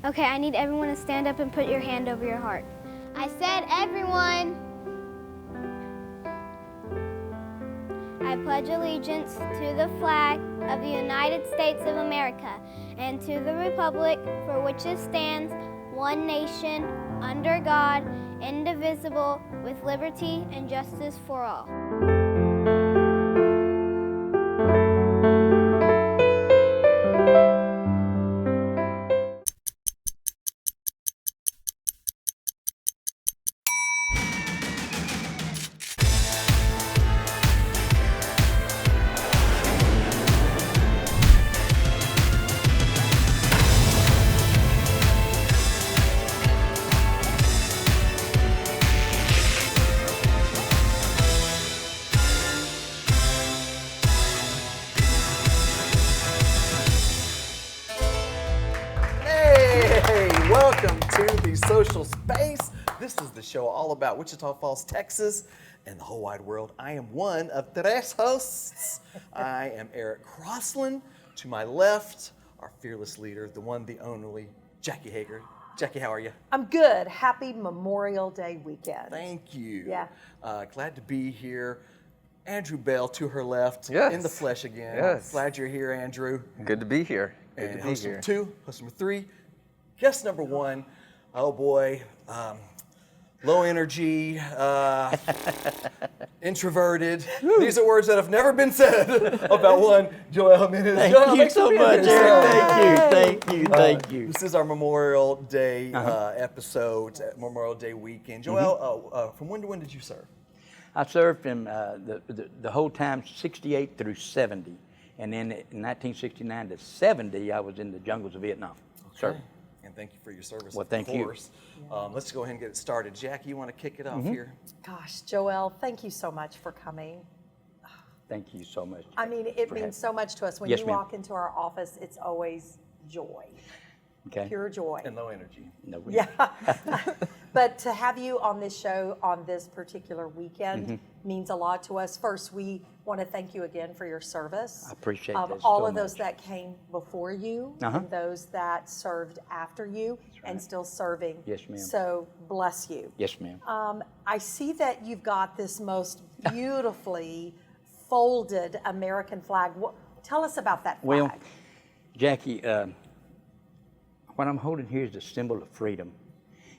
Okay, I need everyone to stand up and put your hand over your heart. I said everyone. I pledge allegiance to the flag of the United States of America and to the republic for which it stands, one nation, under God, indivisible, with liberty and justice for all. Welcome to the social space. This is the show all about Wichita Falls, Texas, and the whole wide world. I am one of tres hosts. I am Eric Crossland. To my left, our fearless leader, the one, the only, Jackie Hager. Jackie, how are you? I'm good. Happy Memorial Day weekend. Thank you. Yeah. Glad to be here. Andrew Bell to her left, Yes. in the flesh again. Yes. Glad you're here, Andrew. Good to be here. Good And to be host here. number 2, host number 3, guest number 1. Oh boy, low energy, introverted. These are words that have never been said about one Joel Jimenez. Thank you so much, Eric. Thank you. This is our Memorial Day episode, Memorial Day weekend. Joel, from when to when did you serve? I served from the whole time, 68 through 70. And then in 1969 to 70, I was in the jungles of Vietnam. Okay. And thank you for your service. Well, thank you. Let's go ahead and get it started. Jackie, you want to kick it off here? Gosh, Joel, thank you so much for coming. Thank you so much. I mean, it means so much to us. When Yes, you ma'am. walk into our office, it's always joy, Okay. pure joy. And low energy. No, Yeah. But to have you on this show on this particular weekend means a lot to us. First, we want to thank you again for your service. I appreciate that all so of those much. that came before you and those that served after you and still serving. Yes, ma'am. So bless you. Yes, ma'am. I see that you've got this most beautifully folded American flag. Tell us about that flag. Well, Jackie, what I'm holding here is a symbol of freedom.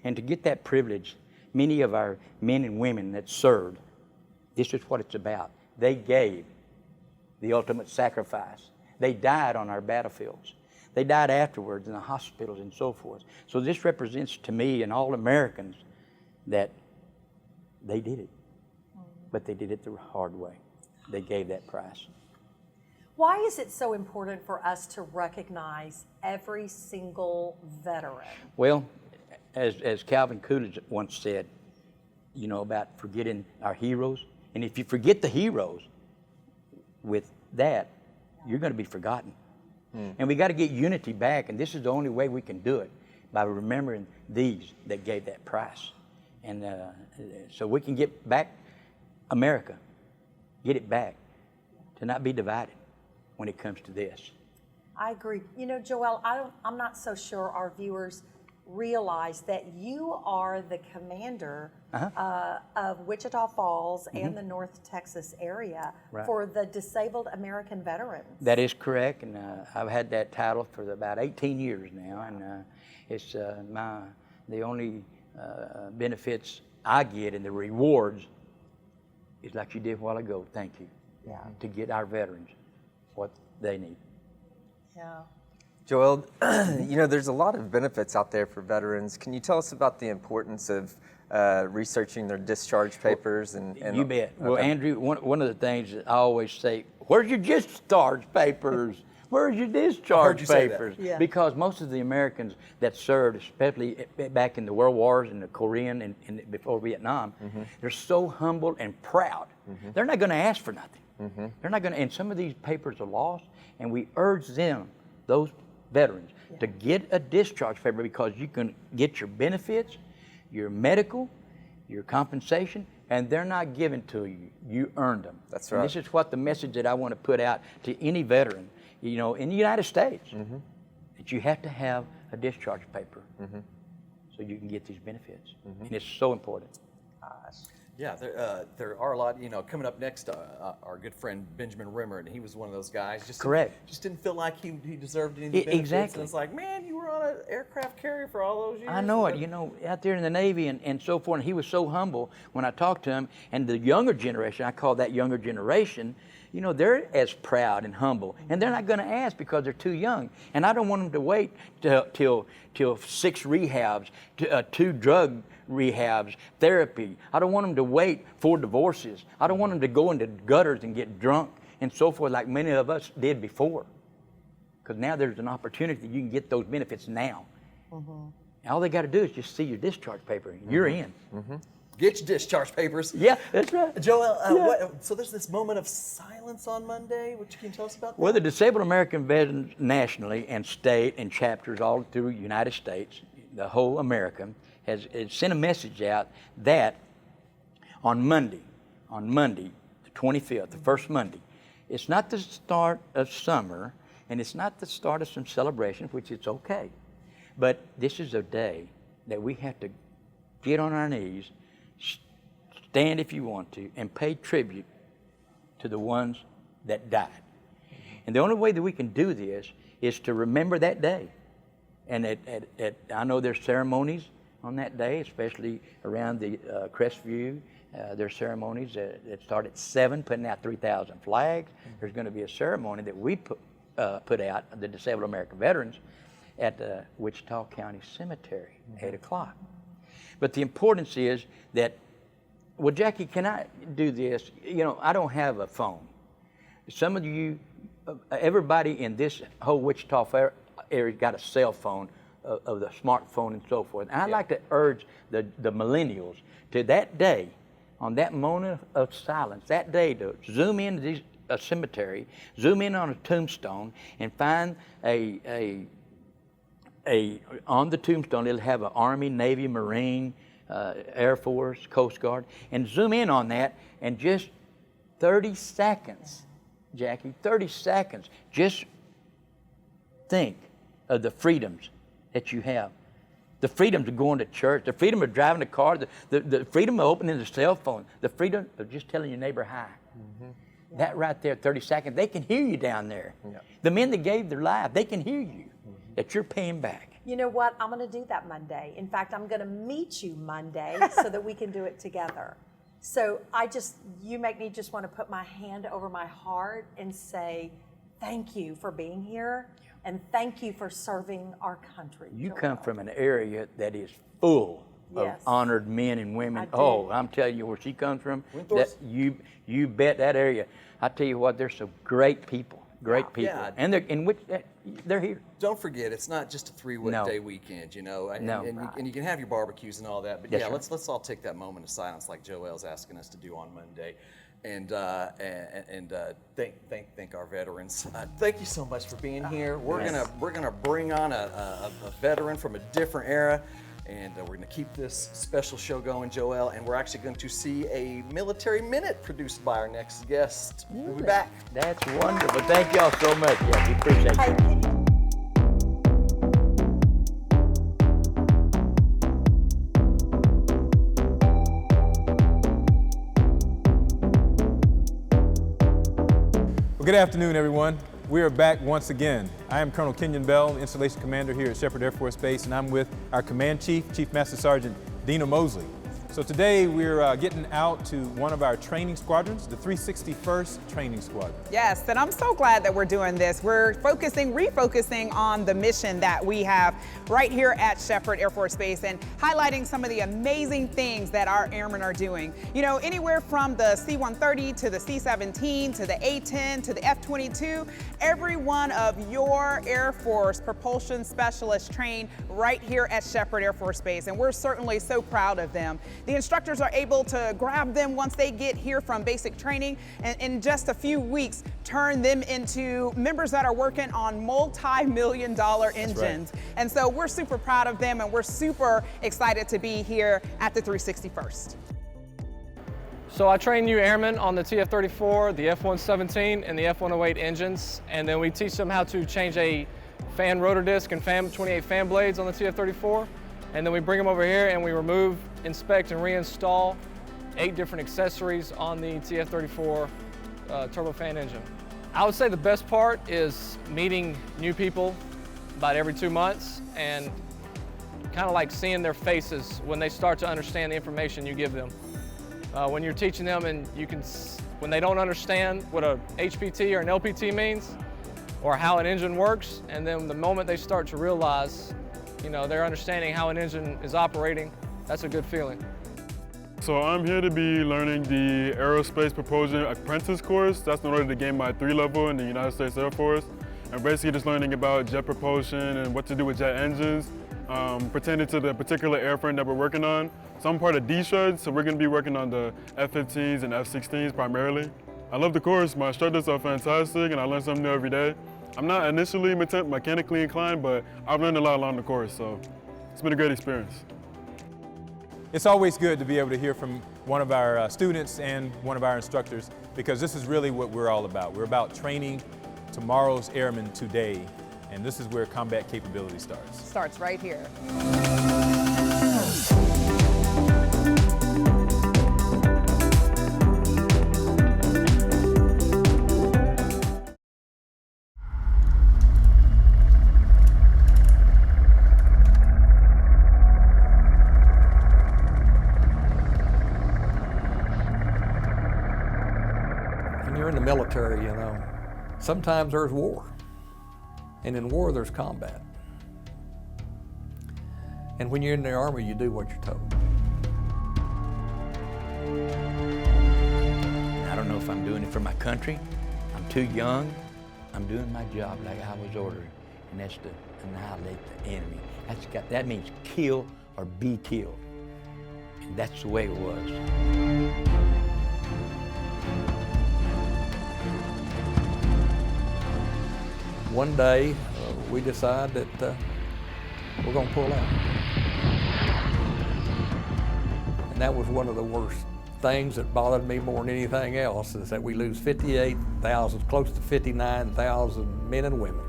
And to get that privilege, many of our men and women that served, this is what it's about. They gave the ultimate sacrifice. They died on our battlefields. They died afterwards in the hospitals and so forth. So this represents to me and all Americans that they did it, but they did it the hard way. They gave that price. Why is it so important for us to recognize every single veteran? Well, as Calvin Coolidge once said, you know, about forgetting our heroes. And if you forget the heroes with that, you're going to be forgotten. And we got to get unity back, and this is the only way we can do it, by remembering these that gave that price. And so we can get back America, get it back, to not be divided when it comes to this. I agree. You know, Joel, I'm not so sure our viewers realize that you are the commander of Wichita Falls and the North Texas area for the Disabled American Veterans. That is correct, and I've had that title for about 18 years now, and it's the only benefits I get and the rewards is like you did a while ago. Thank you. Yeah. To get our veterans what they need. Yeah. Joel, you know, there's a lot of benefits out there for veterans. Can you tell us about the importance of researching their discharge papers? And You bet. Well, Andrew, one of the things that I always say, where's your discharge papers? Where's your discharge papers? Yeah. Because most of the Americans that served, especially back in the World Wars and the Korean and before Vietnam, they're so humble and proud. They're not going to ask for nothing. They're not going to, and some of these papers are lost, and we urge them, those veterans, to get a discharge paper because you can get your benefits, your medical, your compensation, and they're not given to you. You earned them. That's And right. this is what the message that I want to put out to any veteran, you know, in the United States, that you have to have a discharge paper so you can get these benefits. And it's so important. Yeah, there are a lot, coming up next, our good friend Benjamin Remmert, and he was one of those guys. Just didn't feel like he deserved any benefits. Exactly. And it's like, man, you were on an aircraft carrier for all those years. I know it, out there in the Navy and so forth, and he was so humble when I talked to him. And the younger generation, I call that younger generation, they're as proud and humble, and they're not going to ask because they're too young. And I don't want them to wait till 6 rehabs, 2 drug rehabs, therapy. I don't want them to wait 4 divorces. I don't want them to go into gutters and get drunk and so forth like many of us did before. Because now there's an opportunity that you can get those benefits now. All they got to do is just see your discharge paper, and you're in. Get your discharge papers. Yeah, that's right. Joel, so there's this moment of silence on Monday. What can you tell us about that? Well, the Disabled American Veterans nationally and state and chapters all through the United States, the whole America, has sent a message out that on Monday, the 25th, the first Monday, it's not the start of summer and it's not the start of some celebrations, which it's okay, but this is a day that we have to get on our knees, stand if you want to, and pay tribute to the ones that died. And the only way that we can do this is to remember that day. And I know there's ceremonies on that day, especially around the Crestview. There's ceremonies that start at 7, putting out 3,000 flags. There's going to be a ceremony that we put out, the Disabled American Veterans, at the Wichita County Cemetery, 8 o'clock. But the importance is that, well, Jackie, can I do this? I don't have a phone. Some of you, everybody in this whole Wichita area got a cell phone, of the smartphone and so forth. And I'd like to urge the millennials to that day, on that moment of silence, that day to zoom into a cemetery, zoom in on a tombstone, and find on the tombstone, it'll have an Army, Navy, Marine, Air Force, Coast Guard, and zoom in on that, and just 30 seconds, Jackie, 30 seconds, just think of the freedoms that you have. The freedom of going to church, the freedom of driving a car, the freedom of opening the cell phone, the freedom of just telling your neighbor hi. That right there, 30 seconds, they can hear you down there. The men that gave their life, they can hear you, that you're paying back. You know what? I'm going to do that Monday. In fact, I'm going to meet you Monday so that we can do it together. So you make me just want to put my hand over my heart and say, thank you for being here. And thank you for serving our country. You Joel. come from an area that is full of honored men and women. I'm telling you, where she comes from, that you bet that area. I tell you what, there's some great people, people, and they're here. Don't forget, it's not just a 3-day weekend, and you can have your barbecues and all that. But let's all take that moment of silence, like Joel's asking us to do on Monday. And thank our veterans. Thank you so much for being here. We're gonna bring on a veteran from a different era, and we're gonna keep this special show going, Joel. And we're actually going to see a military minute produced by our next guest. We'll be back. That's wonderful. Thank y'all so much. Yeah, we appreciate it. Well, good afternoon, everyone. We are back once again. I am Colonel Kenyon Bell, Installation Commander here at Sheppard Air Force Base, and I'm with our Command Chief, Chief Master Sergeant Dina Mosley. So today we're getting out to one of our training squadrons, the 361st Training Squadron. Yes, and I'm so glad that we're doing this. We're refocusing on the mission that we have right here at Sheppard Air Force Base and highlighting some of the amazing things that our airmen are doing. Anywhere from the C-130 to the C-17 to the A-10 to the F-22, every one of your Air Force propulsion specialists train right here at Sheppard Air Force Base, and we're certainly so proud of them. The instructors are able to grab them once they get here from basic training and in just a few weeks turn them into members that are working on multi-million-dollar engines. Right. And so we're super proud of them and we're super excited to be here at the 361st. So I train new airmen on the TF-34, the F-117, and the F-108 engines, and then we teach them how to change a fan rotor disc and 28 fan blades on the TF-34. And then we bring them over here and we remove, inspect, and reinstall 8 different accessories on the TF-34 turbofan engine. I would say the best part is meeting new people about every 2 months and kind of like seeing their faces when they start to understand the information you give them. When you're teaching them and when they don't understand what a HPT or an LPT means or how an engine works, and then the moment they start to realize, they're understanding how an engine is operating, that's a good feeling. So I'm here to be learning the Aerospace Propulsion Apprentice course. That's in order to gain my 3 level in the United States Air Force. And basically just learning about jet propulsion and what to do with jet engines, pertaining to the particular airframe that we're working on. So I'm part of D-Shred, so we're gonna be working on the F-15s and F-16s primarily. I love the course. My instructors are fantastic and I learn something new every day. I'm not initially mechanically inclined, but I've learned a lot along the course, so it's been a great experience. It's always good to be able to hear from one of our students and one of our instructors, because this is really what we're all about. We're about training tomorrow's airmen today, and this is where combat capability starts. Starts right here. When you're in the military, sometimes there's war. And in war, there's combat. And when you're in the Army, you do what you're told. I don't know if I'm doing it for my country. I'm too young. I'm doing my job like I was ordered, and that's to annihilate the enemy. That means kill or be killed. And that's the way it was. One day, we decide that we're going to pull out. And that was one of the worst things that bothered me more than anything else, is that we lose 58,000, close to 59,000 men and women,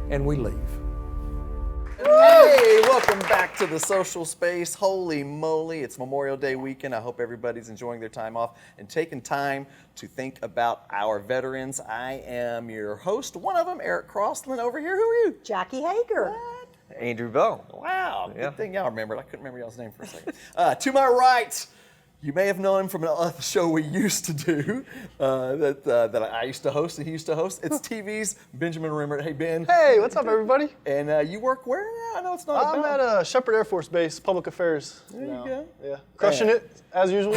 and we leave. Hey, welcome back to the social space. Holy moly, it's Memorial Day weekend. I hope everybody's enjoying their time off and taking time to think about our veterans. I am your host, one of them, Eric Crossland. Over here, who are you? Jackie Hager. What? Andrew Bell. Wow, Yeah. good thing y'all remembered. I couldn't remember y'all's name for a second. To my right, you may have known him from a show we used to do that I used to host and he used to host. It's TV's Benjamin Remmert. Hey, Ben. Hey, what's up, everybody? And you work where now? I know it's not I'm at Shepherd Air Force Base, Public Affairs. There you go. Yeah, crushing it, as usual.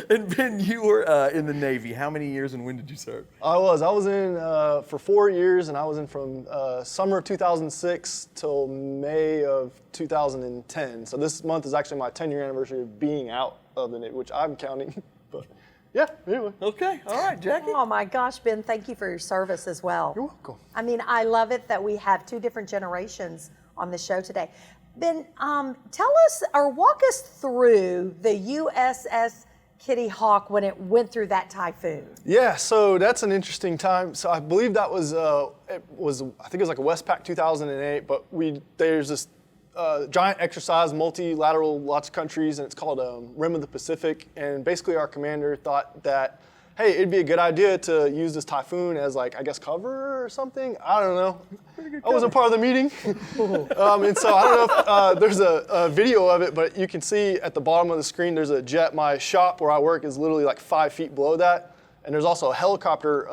And Ben, you were in the Navy. How many years and when did you serve? I was in for 4 years, and I was in from summer of 2006 till May of 2010. So this month is actually my 10-year anniversary of being out of the Navy, which I'm counting. But yeah, anyway. Okay, all right, Jackie. Oh my gosh, Ben, thank you for your service as well. You're welcome. I mean, I love it that we have 2 different generations on the show today. Ben, tell us or walk us through the USS Kitty Hawk when it went through that typhoon. Yeah, so that's an interesting time. So I believe that was, I think it was like a Westpac 2008, but there's this giant exercise, multilateral, lots of countries, and it's called Rim of the Pacific. And basically our commander thought that, hey, it'd be a good idea to use this typhoon as cover or something. I don't know. I wasn't part of the meeting. And so I don't know if there's a video of it, but you can see at the bottom of the screen, there's a jet. My shop where I work is literally like 5 feet below that. And there's also a helicopter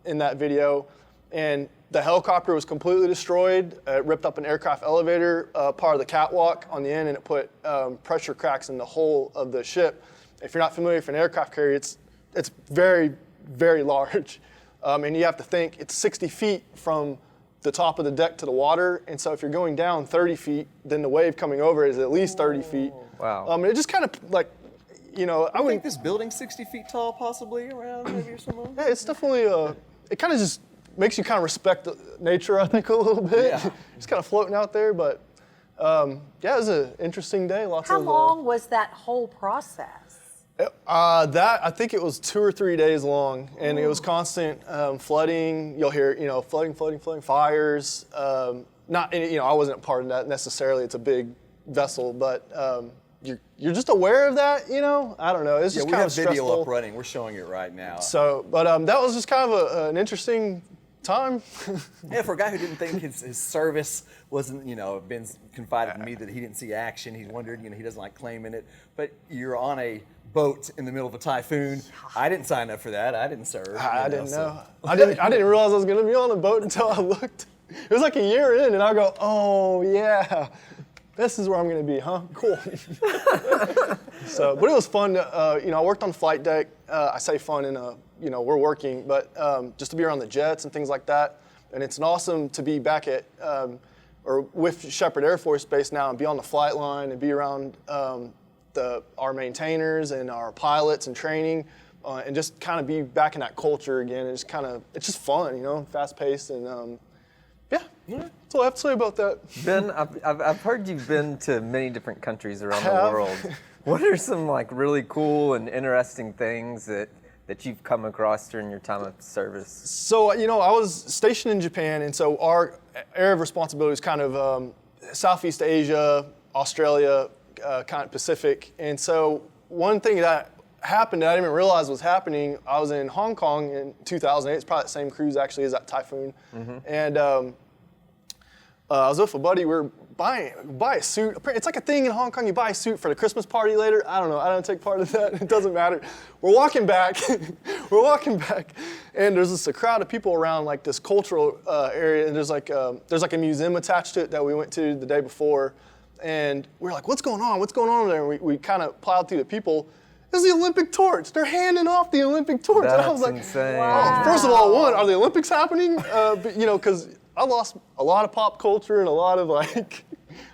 in that video. And the helicopter was completely destroyed. It ripped up an aircraft elevator, part of the catwalk on the end, and it put pressure cracks in the hull of the ship. If you're not familiar with an aircraft carrier, it's very, very large. And you have to think it's 60 feet from the top of the deck to the water. And so if you're going down 30 feet, then the wave coming over is at least 30 feet. Wow. And it just kind of I I wouldn't think this building's 60 feet tall, possibly around maybe or something. Yeah, it's definitely, it kind of just makes you kind of respect nature, I think, a little bit. Yeah. Just kind of floating out there, but yeah, it was an interesting day. How long was that whole process? I think it was 2 or 3 days long, and it was constant flooding. You'll hear, flooding, fires. Not, I wasn't part of that necessarily. It's a big vessel, but you're just aware of that. I don't know. It's just kind of stressful. We have video up running. We're showing it right now. So, but that was just kind of an interesting time. Yeah, for a guy who didn't think his service wasn't, been confided to me that he didn't see action. He wondered, he doesn't like claiming it. But you're on a boat in the middle of a typhoon. I didn't sign up for that. I didn't serve. I didn't know. I didn't realize I was going to be on a boat until I looked. It was like a year in, and I go, oh yeah, this is where I'm going to be, huh? Cool. So, but it was fun. I worked on the flight deck. I say fun in a, we're working, but just to be around the jets and things like that. And it's awesome to be back at, or with Sheppard Air Force Base now and be on the flight line and be around our maintainers and our pilots and training, and just kind of be back in that culture again. And it's just fun, fast paced, and yeah, that's all I have to say about that. Ben, I've heard you've been to many different countries around the world. What are some really cool and interesting things that you've come across during your time of service? So, I was stationed in Japan, and so our area of responsibility is kind of Southeast Asia, Australia, kind of Pacific. And so one thing that happened that I didn't even realize was happening, I was in Hong Kong in 2008. It's probably the same cruise actually as that typhoon. Mm-hmm. And I was with a buddy. We were buy a suit. It's like a thing in Hong Kong. You buy a suit for the Christmas party later. I don't know. I don't take part of that. It doesn't matter. We're walking back. And there's a crowd of people around like this cultural area. And there's like a museum attached to it that we went to the day before. And we're like, what's going on? What's going on there? And we kind of plowed through the people. It's the Olympic torch. They're handing off the Olympic torch. That's and I was like, insane. Wow. Oh, first of all, are the Olympics happening? Because I lost a lot of pop culture and a lot of I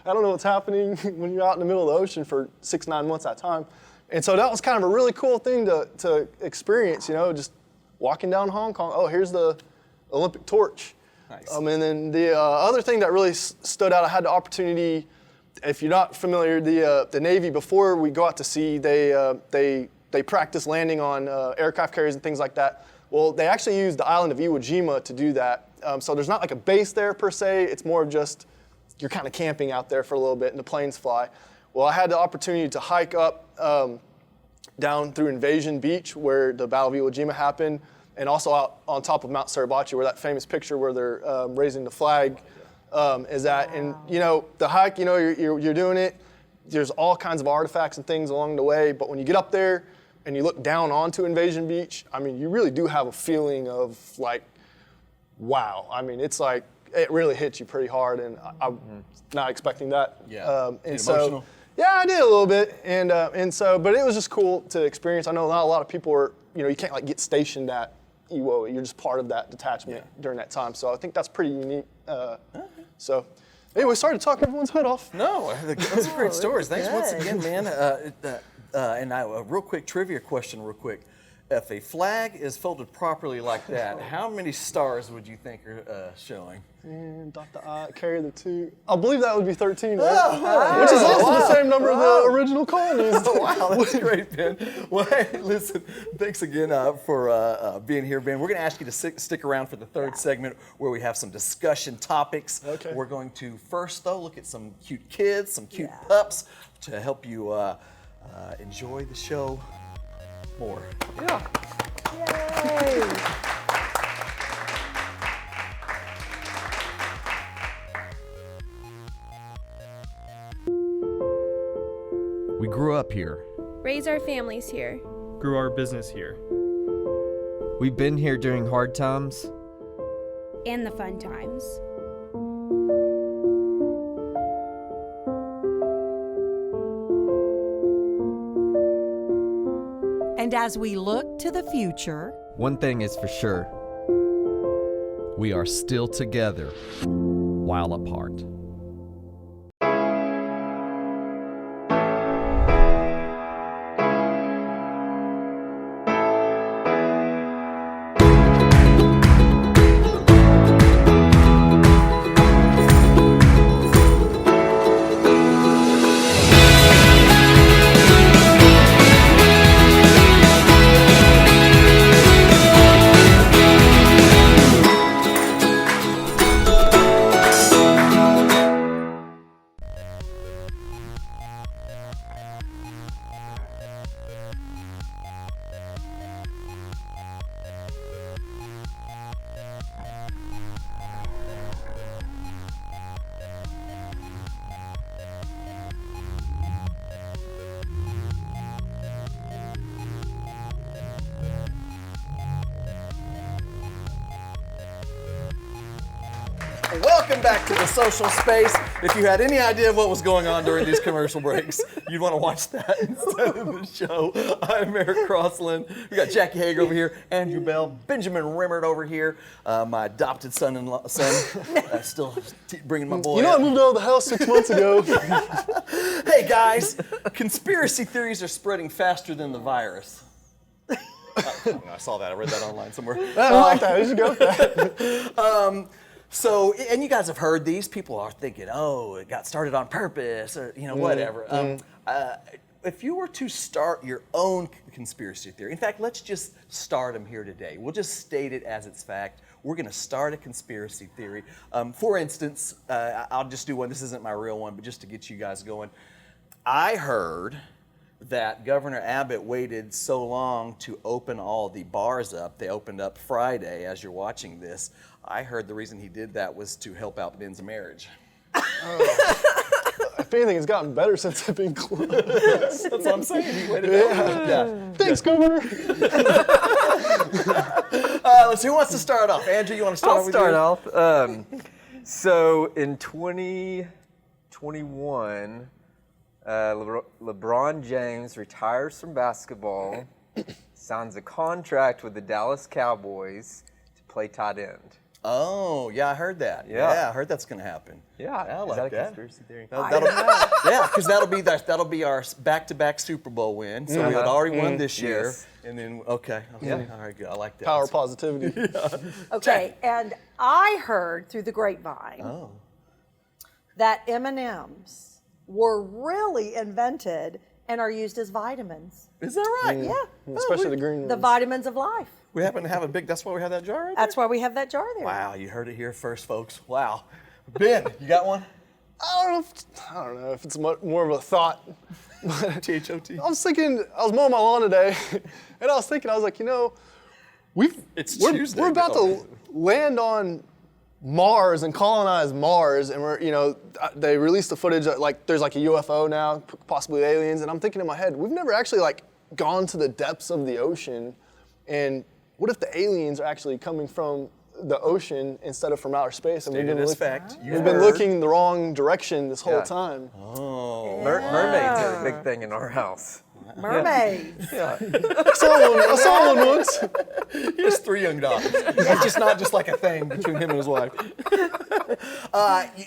don't know what's happening when you're out in the middle of the ocean for 6-9 months at a time. And so that was kind of a really cool thing to experience, just walking down Hong Kong. Oh, here's the Olympic torch. Nice. And then the other thing that really stood out, I had the opportunity, if you're not familiar, the Navy, before we go out to sea, they practice landing on aircraft carriers and things like that. Well, they actually use the island of Iwo Jima to do that. So there's not like a base there per se. It's more of just you're kind of camping out there for a little bit and the planes fly. Well, I had the opportunity to hike up down through Invasion Beach where the Battle of Iwo Jima happened, and also out on top of Mount Suribachi where that famous picture where they're raising the flag is at. And the hike, you're doing it. There's all kinds of artifacts and things along the way, but when you get up there and you look down onto Invasion Beach, you really do have a feeling of like, wow. It's like, it really hits you pretty hard, and I'm not expecting that. Yeah. And so, emotional? Yeah, I did a little bit, and so, but it was just cool to experience. I know not a lot of people are, you can't like get stationed at Iwo. You're just part of that detachment during that time. So I think that's pretty unique. So, anyway, sorry to talk everyone's head off. No, those are great stories. Thanks once again, man. And a real quick trivia question, real quick. If a flag is folded properly like that, how many stars would you think are showing? And dot the I, carry the 2. I believe that would be 13, right? Which is also the same number of the original colonies. Wow, that's great, Ben. Well, hey, listen, thanks again for being here, Ben. We're going to ask you to stick around for the third segment where we have some discussion topics. Okay. We're going to first, though, look at some cute kids, some cute pups to help you enjoy the show more. Yeah. Yay! We grew up here. Raise our families here. Grew our business here. We've been here during hard times. And the fun times. And as we look to the future, one thing is for sure. We are still together while apart. Welcome back to the social space. If you had any idea of what was going on during these commercial breaks, you'd want to watch that instead of the show. I'm Eric Crossland. We got Jackie Hager over here, Andrew Bell, Benjamin Remmert over here, my adopted son, still bringing my boy. You know, I moved out of the house 6 months ago. Hey guys, conspiracy theories are spreading faster than the virus. I saw that. I read that online somewhere. I don't like that. We should go with that. So, and you guys have heard these. People are thinking, oh, it got started on purpose, or whatever. If you were to start your own conspiracy theory, in fact, let's just start them here today. We'll just state it as its fact. We're going to start a conspiracy theory. For instance, I'll just do one. This isn't my real one, but just to get you guys going. I heard that Governor Abbott waited so long to open all the bars up. They opened up Friday as you're watching this. I heard the reason he did that was to help out Ben's marriage. If anything, it's gotten better since I've been closed. That's what I'm saying. He waited yeah. Thanks, Governor. Let's see, who wants to start off? Andrew, you want to start with off. So in 2021, LeBron James retires from basketball, signs a contract with the Dallas Cowboys to play tight end. Oh, yeah, I heard that. Yeah. I heard that's going to happen. Yeah, I like is that a that. conspiracy theory? Yeah, because that'll be our back-to-back Super Bowl win. So we had already won this year, Yes. and then okay, all right, good. I like that. Power positivity. Okay, and I heard through the grapevine that M&Ms were really invented and are used as vitamins. Is that right? Yeah. Especially the green ones. The vitamins of life. We happen to have a big. That's why we have that jar. Right That's why we have that jar there. Wow, you heard it here first, folks. Wow, Ben, you got one? I don't know if it's more of a thought. THOT. I was mowing my lawn today, and I was like, you know, we're about to land on Mars and colonize Mars, and they released the footage there's like a UFO now, possibly aliens, and I'm thinking in my head, we've never actually gone to the depths of the ocean, and what if the aliens are actually coming from the ocean instead of from outer space? And we've been looking the wrong direction this whole time. Oh. Mermaids are a big thing in our house. Mermaids. Yeah. I saw one once. He has 3 young daughters. It's just not just like a thing between him and his wife.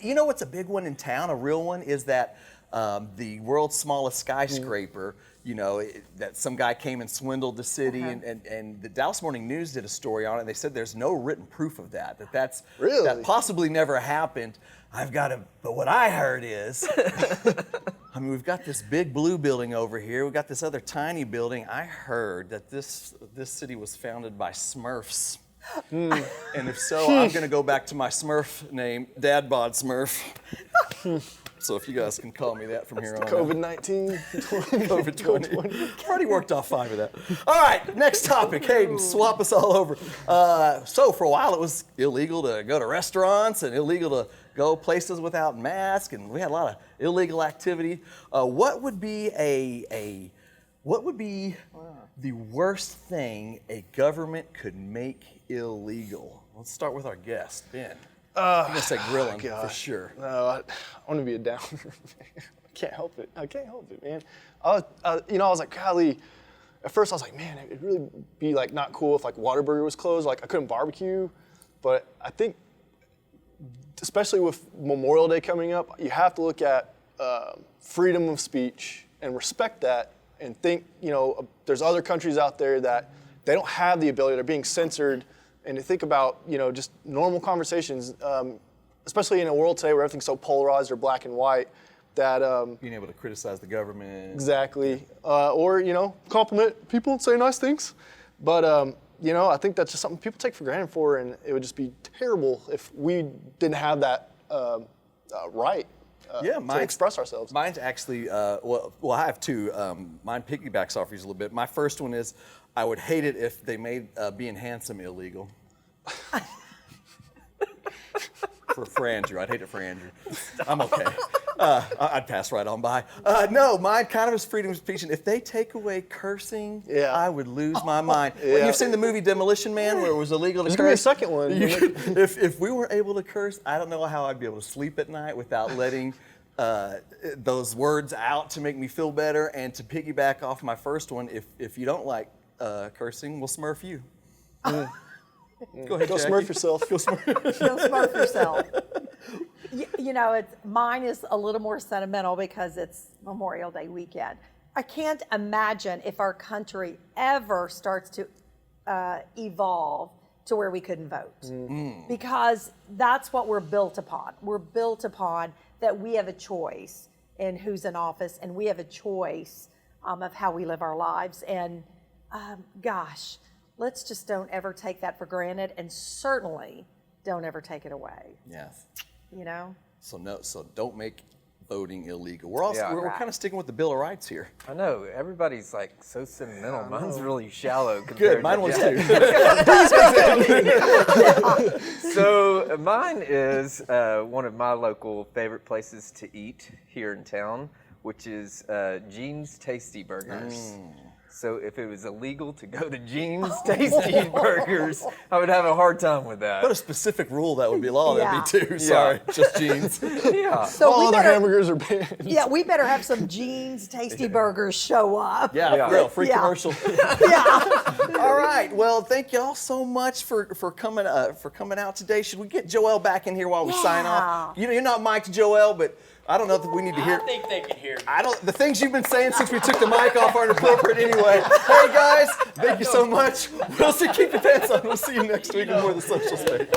You know what's a big one in town, a real one, is that the world's smallest skyscraper, that some guy came and swindled the city, and the Dallas Morning News did a story on it, and they said there's no written proof of that possibly never happened. But what I heard is, we've got this big blue building over here, we've got this other tiny building. I heard that this city was founded by Smurfs. And if so, I'm going to go back to my Smurf name, Dad Bod Smurf. So if you guys can call me that from here on out. COVID-19. COVID-20. Already worked off 5 of that. All right, next topic. Hayden, swap us all over. So for a while, it was illegal to go to restaurants and illegal to go places without masks, and we had a lot of illegal activity. What would be the worst thing a government could make illegal? Let's start with our guest, Ben. I'm going to say grilling for sure. No, I want to be a downer. I can't help it, man. I was like, golly. At first, I was like, man, it'd really be not cool if Whataburger was closed. I couldn't barbecue. But I think, especially with Memorial Day coming up, you have to look at freedom of speech and respect that, and think, there's other countries out there that they don't have the ability. They're being censored. And to think about, just normal conversations, especially in a world today where everything's so polarized or black and white, that being able to criticize the government. Exactly. Or compliment people and say nice things. But I think that's just something people take for granted and it would just be terrible if we didn't have that right to express ourselves. Mine's actually I have 2. Mine piggybacks off yours a little bit. My first one is, I would hate it if they made being handsome illegal. for Andrew. I'd hate it for Andrew. I'm okay. I'd pass right on by. No, mine kind of is freedom of speech, and if they take away cursing, I would lose my mind. Well, you've seen the movie Demolition Man, where it was illegal to curse. There's gonna be a second one. If we were able to curse, I don't know how I'd be able to sleep at night without letting those words out to make me feel better. And to piggyback off my first one, if you don't like cursing, we'll smurf you. Go ahead, Go Jackie. smurf yourself. Go smurf. Go smurf yourself. You know, mine is a little more sentimental because it's Memorial Day weekend. I can't imagine if our country ever starts to evolve to where we couldn't vote. Because that's what we're built upon. We're built upon that we have a choice in who's in office, and we have a choice of how we live our lives. And gosh, let's just don't ever take that for granted, and certainly don't ever take it away. Yes. You know? So don't make voting illegal. We're also Yeah. we're kind of sticking with the Bill of Rights here. I know, everybody's like so sentimental. Mine's really shallow compared Good, mine to was too. So mine is one of my local favorite places to eat here in town, which is Jean's Tasty Burgers. So if it was illegal to go to Jean's Tasty Burgers, I would have a hard time with that. What a specific rule that would be law. Yeah. That'd be too. Sorry, just Jeans. Yeah. So All we other better, hamburgers are banned. yeah, we better have some Jeans Tasty Burgers show up. Yeah, for real. Free Yeah. commercial. Yeah. All right. Well, thank y'all so much for coming out today. Should we get Joelle back in here while we sign off? You know, you're not mic'd, Joelle, but I don't know if we need to hear. I think they can hear me. The things you've been saying since we took the mic off aren't appropriate anyway. Hey guys, thank you so much. We'll keep your pants on. We'll see you next week in more of the Social Space.